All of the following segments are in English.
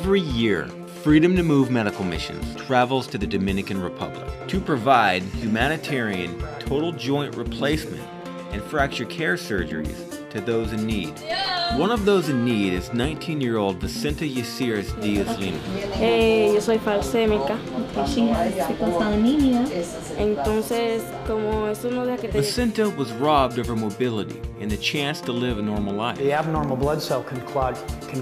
Every year, Freedom to Move Medical Missions travels to the Dominican Republic to provide humanitarian total joint replacement and fracture care surgeries to those in need. One of those in need is 19-year-old Vicenta Yasiras Diaz-Lima. Yo soy falsémica. Entonces, como es uno de que te... Vicenta was robbed of her mobility and the chance to live a normal life. The abnormal blood cell can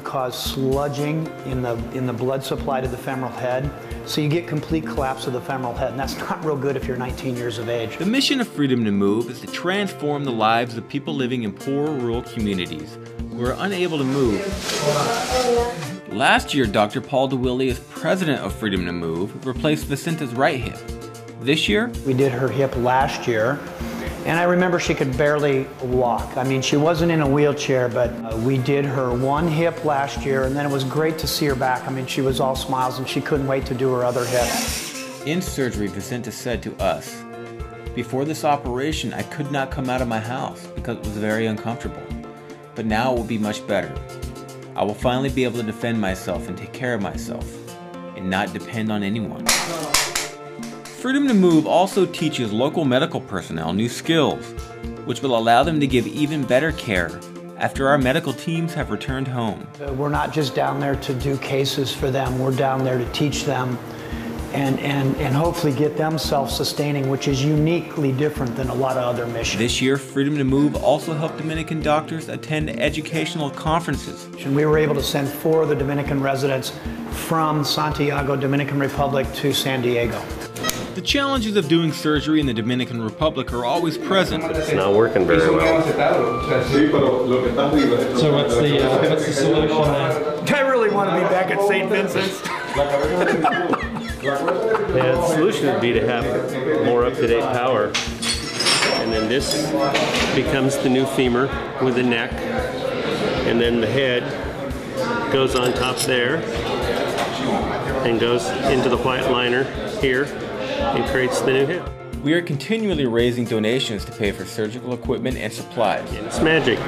cause sludging in the blood supply to the femoral head, so you get complete collapse of the femoral head, and that's not real good if you're 19 years of age. The mission of Freedom to Move is to transform the lives of people living in poor rural communities who are unable to move. Last year, Dr. Paul DeWilly, as president of Freedom to Move, replaced Vicenta's right hip. This year, we did her hip last year, and I remember she could barely walk. I mean, she wasn't in a wheelchair, but we did her one hip last year, and then it was great to see her back. I mean, she was all smiles, and she couldn't wait to do her other hip. In surgery, Vicenta said to us, "Before this operation, I could not come out of my house because it was very uncomfortable. But now it will be much better. I will finally be able to defend myself and take care of myself, and not depend on anyone." Freedom to Move also teaches local medical personnel new skills, which will allow them to give even better care after our medical teams have returned home. We're not just down there to do cases for them, we're down there to teach them and hopefully get them self-sustaining, which is uniquely different than a lot of other missions. This year, Freedom to Move also helped Dominican doctors attend educational conferences. And we were able to send 4 of the Dominican residents from Santiago, Dominican Republic to San Diego. The challenges of doing surgery in the Dominican Republic are always present. It's not working very well. So what's the solution there? I really want to be back at St. Vincent's. Yeah, the solution would be to have more up-to-date power. And then this becomes the new femur with the neck. And then the head goes on top there and goes into the white liner here and creates the new hip. We are continually raising donations to pay for surgical equipment and supplies. And it's magic.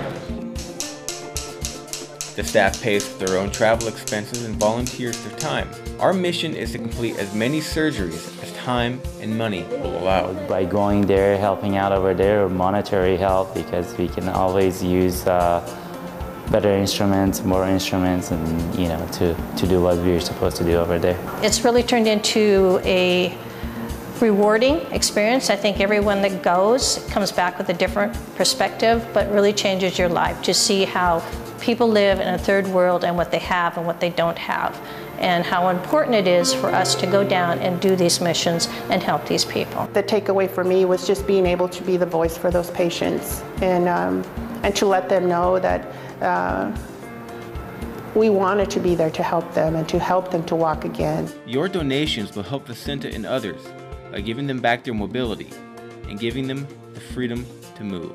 The staff pays for their own travel expenses and volunteers their time. Our mission is to complete as many surgeries as time and money will allow. By going there, helping out over there, monetary help, because we can always use better instruments, more instruments, and to do what we're supposed to do over there. It's really turned into a rewarding experience. I think everyone that goes comes back with a different perspective, but really changes your life to see how people live in a third world and what they have and what they don't have, and how important it is for us to go down and do these missions and help these people. The takeaway for me was just being able to be the voice for those patients and to let them know that we wanted to be there to help them and to help them to walk again. Your donations will help Vicenta and others by giving them back their mobility and giving them the freedom to move.